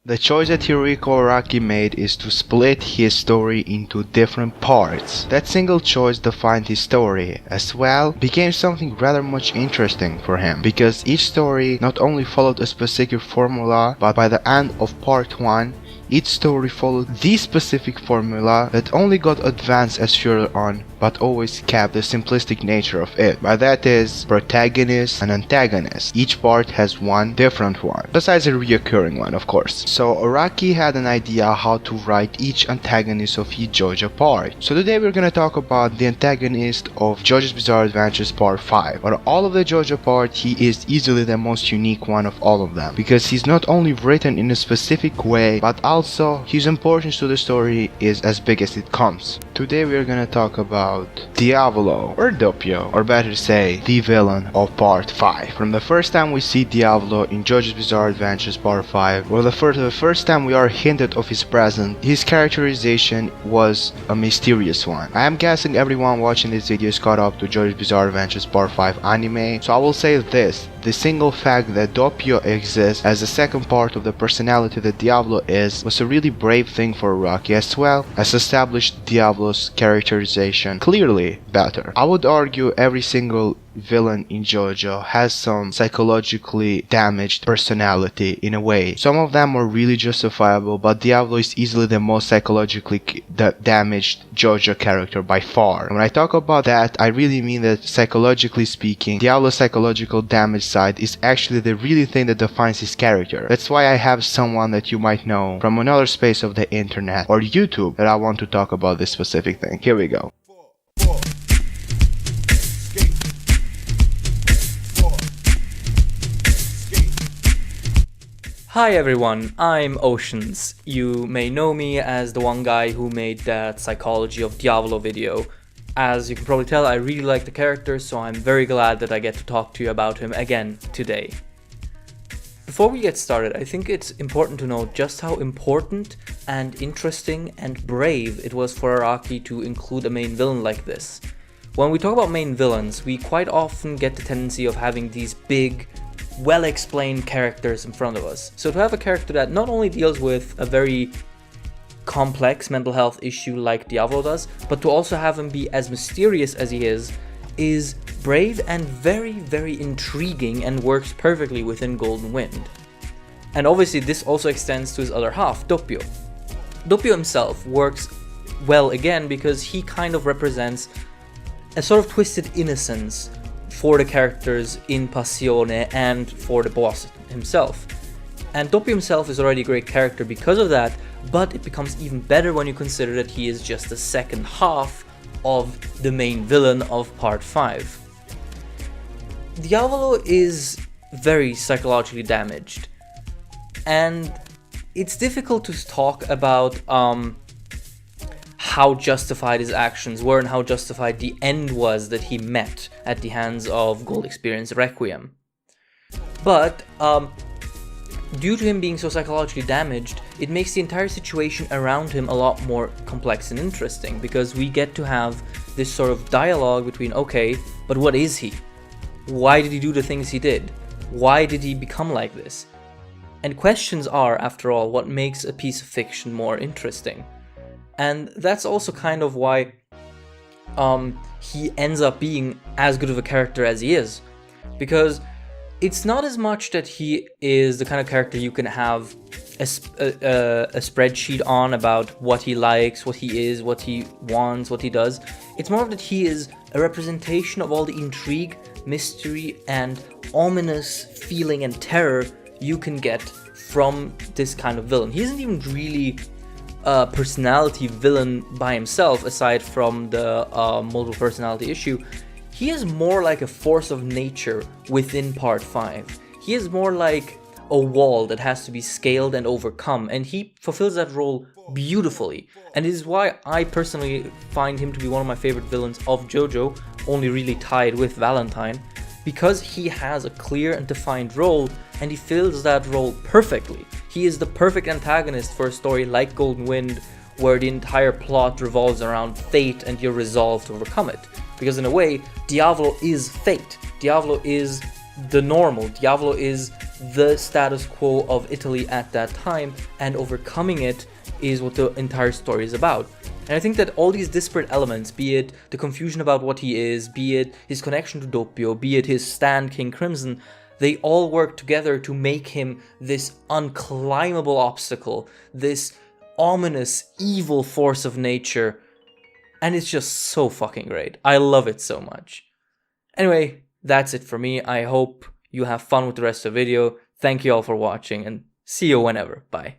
The choice that Hirohiko Araki made is to split his story into different parts. That single choice defined his story, as well became something rather much interesting for him, because each story not only followed a specific formula, but by the end of part 1, each story followed the specific formula that only got advanced as further on, but always kept the simplistic nature of it. By that is, protagonist and antagonist. Each part has one different one, besides a reoccurring one of course. So Araki had an idea how to write each antagonist of each JoJo part. So today we're gonna talk about the antagonist of JoJo's Bizarre Adventures Part 5. Out of all of the JoJo parts, he is easily the most unique one of all of them, because he's not only written in a specific way, but also his importance to the story is as big as it comes. Today we're gonna talk about Diavolo, or Doppio, or better to say, the villain of Part 5. From the first time we see Diavolo in JoJo's Bizarre Adventures Part 5, well, the first time we are hinted of his presence, his characterization was a mysterious one. I am guessing everyone watching this video is caught up to JoJo's Bizarre Adventures Part 5 anime, so I will say this. The single fact that Doppio exists as the second part of the personality that Diavolo is was a really brave thing for Araki, as well as established Diavolo's characterization clearly better. I would argue every single villain in JoJo has some psychologically damaged personality in a way. Some of them are really justifiable, but Diavolo is easily the most psychologically damaged JoJo character by far. And when I talk about that, I really mean that psychologically speaking, Diavolo's psychological damage side is actually the really thing that defines his character. That's why I have someone that you might know from another space of the internet or YouTube that I want to talk about this specific thing. Here we go. Hi everyone, I'm Oceans. You may know me as the one guy who made that Psychology of Diavolo video. As you can probably tell, I really like the character, so I'm very glad that I get to talk to you about him again today. Before we get started, I think it's important to note just how important and interesting and brave it was for Araki to include a main villain like this. When we talk about main villains, we quite often get the tendency of having these big, well-explained characters in front of us. So to have a character that not only deals with a very complex mental health issue like Diavolo does, but to also have him be as mysterious as he is brave and very, very intriguing and works perfectly within Golden Wind. And obviously this also extends to his other half, Doppio. Doppio himself works well again because he kind of represents a sort of twisted innocence for the characters in Passione and for the boss himself. And Doppio himself is already a great character because of that, but it becomes even better when you consider that he is just the second half of the main villain of Part 5. Diavolo is very psychologically damaged, and it's difficult to talk about how justified his actions were and how justified the end was that he met at the hands of Gold Experience Requiem. But due to him being so psychologically damaged, it makes the entire situation around him a lot more complex and interesting, because we get to have this sort of dialogue between, okay, but what is he? Why did he do the things he did? Why did he become like this? And questions are, after all, what makes a piece of fiction more interesting. And that's also kind of why he ends up being as good of a character as he is. Because it's not as much that he is the kind of character you can have a spreadsheet on about what he likes, what he is, what he wants, what he does. It's more that he is a representation of all the intrigue, mystery, and ominous feeling and terror you can get from this kind of villain. He isn't even really a personality villain by himself, aside from the multiple personality issue. He is more like a force of nature within Part 5. He is more like a wall that has to be scaled and overcome, and he fulfills that role beautifully. And it is why I personally find him to be one of my favorite villains of JoJo, only really tied with Valentine, because he has a clear and defined role, and he fills that role perfectly. He is the perfect antagonist for a story like Golden Wind, where the entire plot revolves around fate and your resolve to overcome it. Because in a way, Diavolo is fate. Diavolo is the normal. Diavolo is the status quo of Italy at that time, and overcoming it is what the entire story is about. And I think that all these disparate elements, be it the confusion about what he is, be it his connection to Doppio, be it his stand King Crimson, they all work together to make him this unclimbable obstacle, this ominous, evil force of nature. And it's just so fucking great. I love it so much. Anyway, that's it for me. I hope you have fun with the rest of the video. Thank you all for watching, and see you whenever. Bye.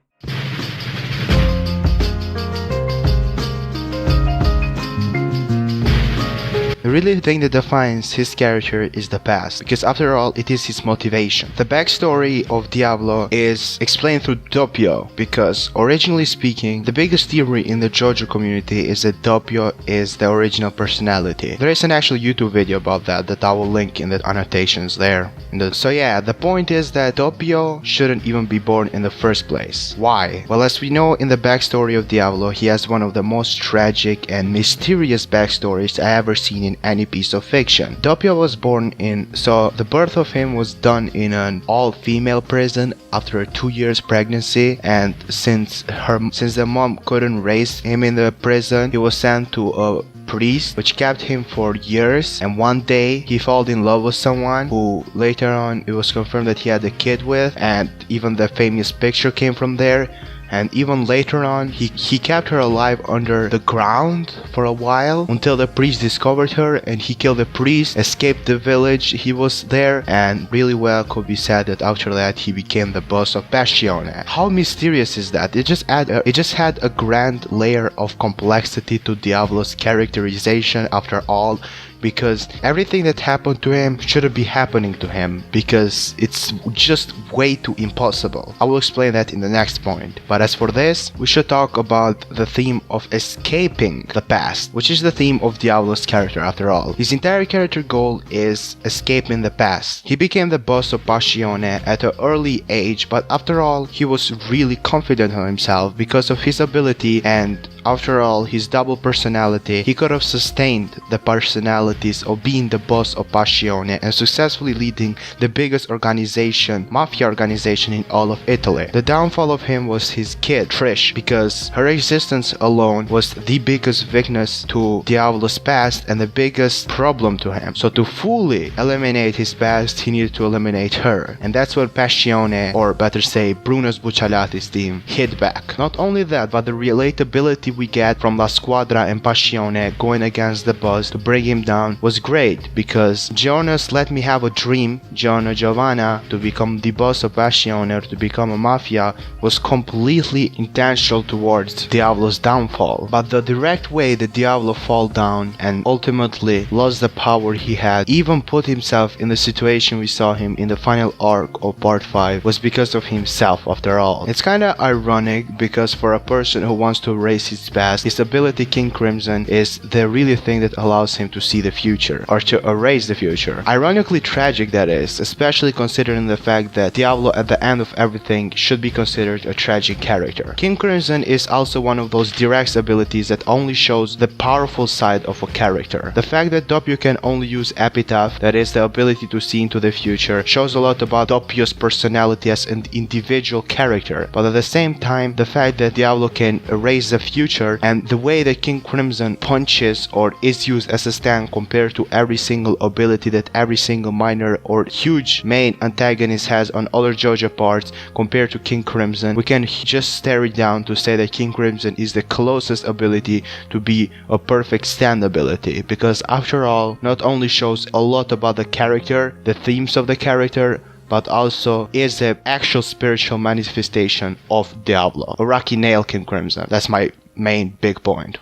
The really thing that defines his character is the past, because after all, it is his motivation. The backstory of Diavolo is explained through Doppio, because originally speaking, the biggest theory in the JoJo community is that Doppio is the original personality. There is an actual YouTube video about that I will link in the annotations there. So yeah, the point is that Doppio shouldn't even be born in the first place. Why? Well, as we know in the backstory of Diavolo, he has one of the most tragic and mysterious backstories I ever seen in any piece of fiction. Doppio was born in, so the birth of him was done in an all-female prison after a 2 years pregnancy, and since the mom couldn't raise him in the prison, he was sent to a priest, which kept him for years, and one day he fell in love with someone who later on it was confirmed that he had a kid with, and even the famous picture came from there. And even later on, he kept her alive under the ground for a while until the priest discovered her, and he killed the priest, escaped the village he was there, and really well could be said that after that he became the boss of Passione. How mysterious is that? It just had a grand layer of complexity to Diavolo's characterization after all, because everything that happened to him shouldn't be happening to him, because it's just way too impossible. I will explain that in the next point. But as for this, we should talk about the theme of escaping the past, which is the theme of Diavolo's character after all. His entire character goal is escaping the past. He became the boss of Passione at an early age, but after all, he was really confident in himself because of his ability, and after all, his double personality, he could have sustained the personalities of being the boss of Passione and successfully leading the biggest mafia organization in all of Italy. The downfall of him was his kid, Trish, because her existence alone was the biggest weakness to Diavolo's past and the biggest problem to him. So to fully eliminate his past, he needed to eliminate her. And that's what Passione, or better say Bruno Sbucciolati's team, hit back. Not only that, but the relatability we get from La Squadra and Passione going against the boss to bring him down was great, because Jonas let me have a dream, Giovanna, to become the boss of Passione or to become a mafia, was completely intentional towards Diavolo's downfall. But the direct way that Diavolo fell down and ultimately lost the power he had, even put himself in the situation we saw him in the final arc of part 5, was because of himself after all. It's kinda ironic, because for a person who wants to erase his past, his ability King Crimson is the really thing that allows him to see the future, or to erase the future. Ironically tragic that is, especially considering the fact that Diavolo at the end of everything should be considered a tragic character. King Crimson is also one of those direct abilities that only shows the powerful side of a character. The fact that Doppio can only use Epitaph, that is the ability to see into the future, shows a lot about Doppio's personality as an individual character, but at the same time, the fact that Diavolo can erase the future and the way that King Crimson punches or is used as a stand compared to every single ability that every single minor or huge main antagonist has on other JoJo parts compared to King Crimson, we can just stare it down to say that King Crimson is the closest ability to be a perfect stand ability, because after all, not only shows a lot about the character, the themes of the character, but also is the actual spiritual manifestation of Diavolo. Araki nailed King Crimson. That's my main big point.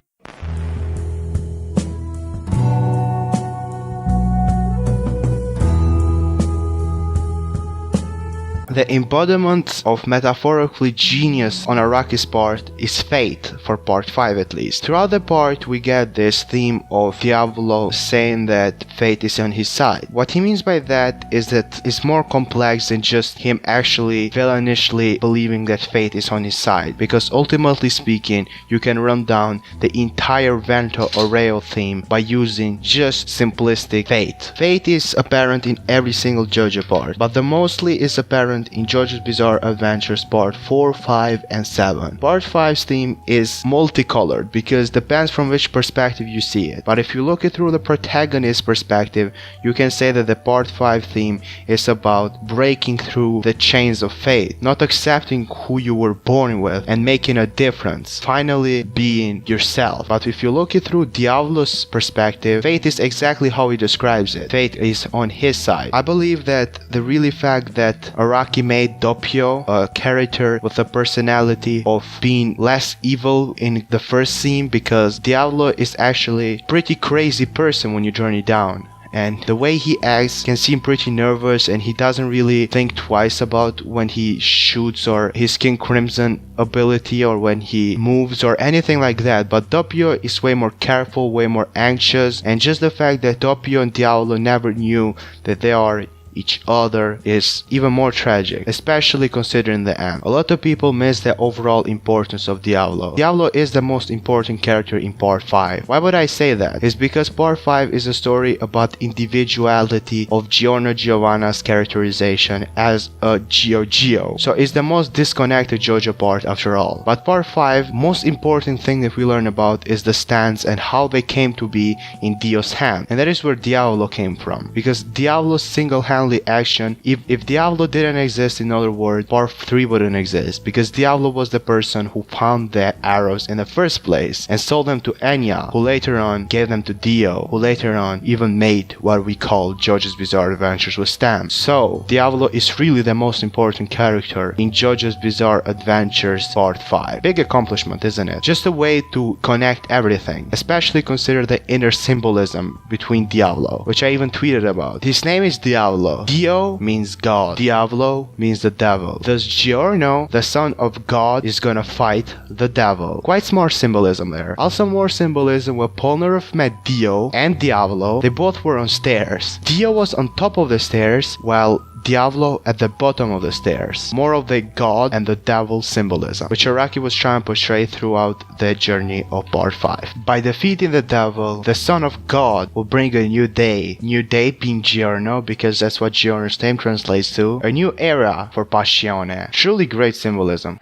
The embodiment of metaphorically genius on Araki's part is fate, for part 5 at least. Throughout the part we get this theme of Diavolo saying that fate is on his side. What he means by that is that it's more complex than just him actually villainously believing that fate is on his side, because ultimately speaking, you can run down the entire Vento Oreo theme by using just simplistic fate. Fate is apparent in every single JoJo part, but the mostly is apparent found in JoJo's Bizarre Adventures Part 4, 5, and 7. Part 5's theme is multicolored because depends from which perspective you see it. But if you look it through the protagonist's perspective, you can say that the Part 5 theme is about breaking through the chains of fate, not accepting who you were born with and making a difference, finally being yourself. But if you look it through Diavolo's perspective, fate is exactly how he describes it. Fate is on his side. I believe that the really fact that Araki made Doppio a character with a personality of being less evil in the first scene, because Diavolo is actually a pretty crazy person when you journey down. And the way he acts can seem pretty nervous, and he doesn't really think twice about when he shoots or his King Crimson ability or when he moves or anything like that. But Doppio is way more careful, way more anxious, and just the fact that Doppio and Diavolo never knew that they are each other is even more tragic, especially considering the end. A lot of people miss the overall importance of Diavolo. Diavolo is the most important character in Part 5. Why would I say that? It's because Part 5 is a story about individuality of Giorno Giovanna's characterization as a Gio. So it's the most disconnected JoJo part after all. But Part 5, most important thing that we learn about is the stands and how they came to be in Dio's hand. And that is where Diavolo came from. Because Diavolo's single-handed action, if Diavolo didn't exist, in other words, Part 3 wouldn't exist, because Diavolo was the person who found the arrows in the first place and sold them to Enya, who later on gave them to Dio, who later on even made what we call JoJo's Bizarre Adventures with stamps. So Diavolo is really the most important character in JoJo's Bizarre Adventures Part 5. Big accomplishment, isn't it? Just a way to connect everything, especially consider the inner symbolism between Diavolo, which I even tweeted about. His name is Diavolo. Dio means God. Diavolo means the devil. Thus Giorno, the son of God, is gonna fight the devil. Quite smart symbolism there. Also more symbolism when Polnareff met Dio and Diavolo. They both were on stairs. Dio was on top of the stairs while Diavolo at the bottom of the stairs. More of the God and the devil symbolism, which Araki was trying to portray throughout the journey of Part 5. By defeating the devil, the son of God will bring a new day. New day being Giorno, because that's what Giorno's name translates to. A new era for Passione. Truly great symbolism.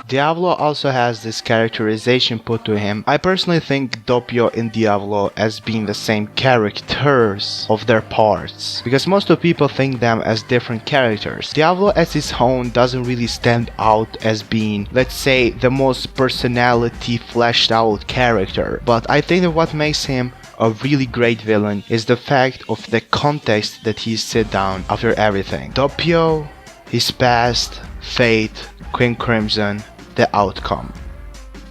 Diavolo also has this characterization put to him. I personally think Doppio and Diavolo as being the same characters of their parts, because most of people think them as different characters. Diavolo as his own doesn't really stand out as being, let's say, the most personality fleshed out character, but I think that what makes him a really great villain is the fact of the context that he sit down after everything. Doppio, his past, fate, King Crimson, the outcome.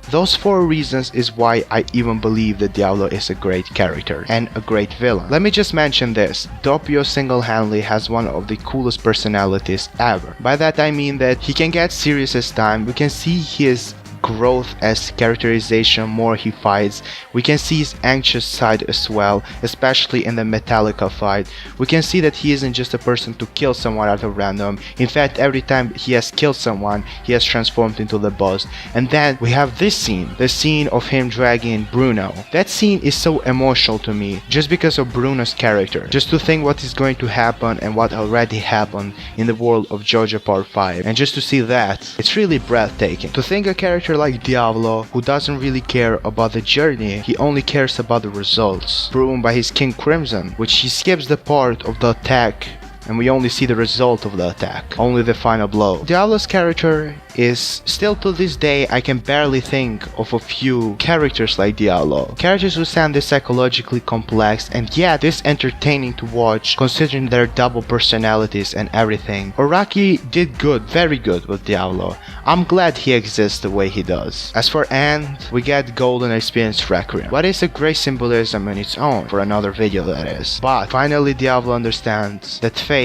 Those 4 reasons is why I even believe that Diavolo is a great character and a great villain. Let me just mention this. Doppio single-handedly has one of the coolest personalities ever. By that I mean that he can get serious as time. We can see his growth as characterization more he fights. We can see his anxious side as well, especially in the Metallica fight. We can see that he isn't just a person to kill someone out of random. In fact, every time he has killed someone, he has transformed into the boss. And then we have this scene, the scene of him dragging Bruno. That scene is so emotional to me, just because of Bruno's character. Just to think what is going to happen and what already happened in the world of JoJo Part 5. And just to see that, it's really breathtaking. To think a character like Diavolo, who doesn't really care about the journey, he only cares about the results, proven by his King Crimson, which he skips the part of the attack and we only see the result of the attack, only the final blow. Diavolo's character is, still to this day, I can barely think of a few characters like Diavolo. Characters who sound this psychologically complex and yet this entertaining to watch considering their double personalities and everything. Araki did good, very good with Diavolo. I'm glad he exists the way he does. As for End, we get Golden Experience Requiem. What is a great symbolism in its own, for another video that is. But finally Diavolo understands that fate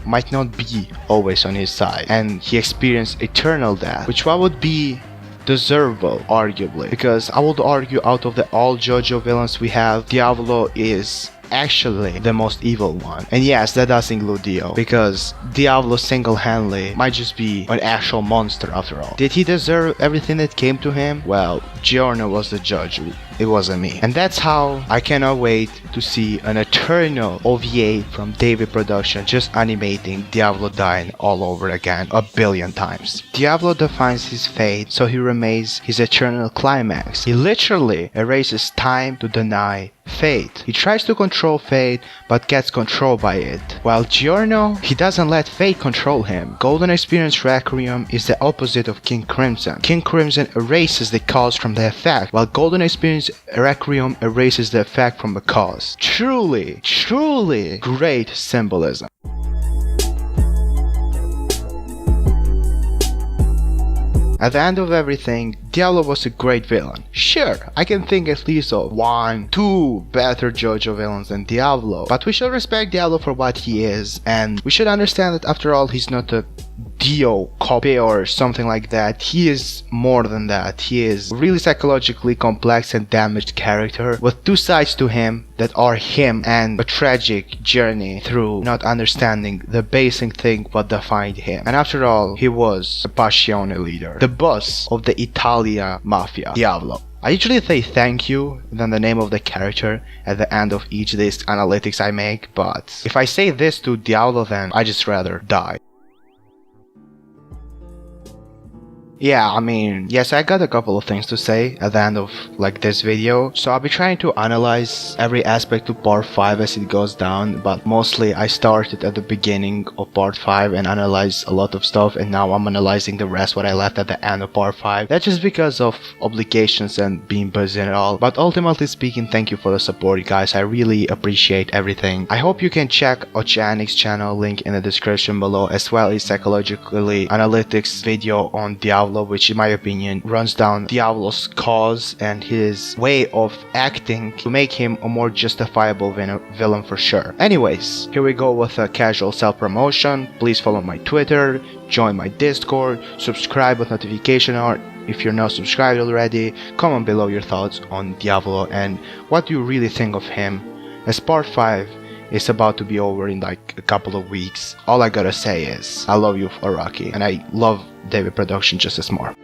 might not be always on his side, and he experienced eternal death, which what would be deservable, arguably, because I would argue out of the all JoJo villains we have, Diavolo is actually the most evil one. And yes, that does include Dio, because Diavolo single-handedly might just be an actual monster after all. Did he deserve everything that came to him? Well, Giorno was the judge, it wasn't me. And that's how I cannot wait to see an eternal OVA from David Production just animating Diavolo dying all over again a billion times. Diavolo defines his fate, so he remains his eternal climax. He literally erases time to deny fate. He tries to control fate but gets controlled by it. While Giorno, he doesn't let fate control him. Golden Experience Requiem is the opposite of King Crimson. King Crimson erases the cause from the effect, while Golden Experience Requiem erases the effect from the cause. Truly, truly great symbolism. At the end of everything, Diavolo was a great villain. Sure, I can think at least of 1, 2 better JoJo villains than Diavolo, but we should respect Diavolo for what he is, and we should understand that after all, he's not a Dio copy or something like that. He is more than that. He is a really psychologically complex and damaged character with two sides to him that are him and a tragic journey through not understanding the basic thing what defined him. And after all, he was a Passione leader, the boss of the Italia Mafia, Diavolo. I usually say thank you than the name of the character at the end of each list analytics I make, but if I say this to Diavolo, then I just rather die. Yeah, I mean, yes, I got a couple of things to say at the end of this video, so I'll be trying to analyze every aspect of part 5 as it goes down, but mostly I started at the beginning of part 5 and analyzed a lot of stuff, and now I'm analyzing the rest what I left at the end of part 5. That's just because of obligations and being busy and all, but ultimately speaking, thank you for the support, you guys. I really appreciate everything. I hope you can check Oceanic's channel, link in the description below, as well as psychologically analytics video on Diavolo, which in my opinion runs down Diavolo's cause and his way of acting to make him a more justifiable villain for sure. Anyways, here we go with a casual self-promotion. Please follow my Twitter, join my Discord, subscribe with notification on if you're not subscribed already. Comment below your thoughts on Diavolo and what you really think of him, as part 5 is about to be over in a couple of weeks. All I gotta say is I love you, Araki, and I love David Production just as more.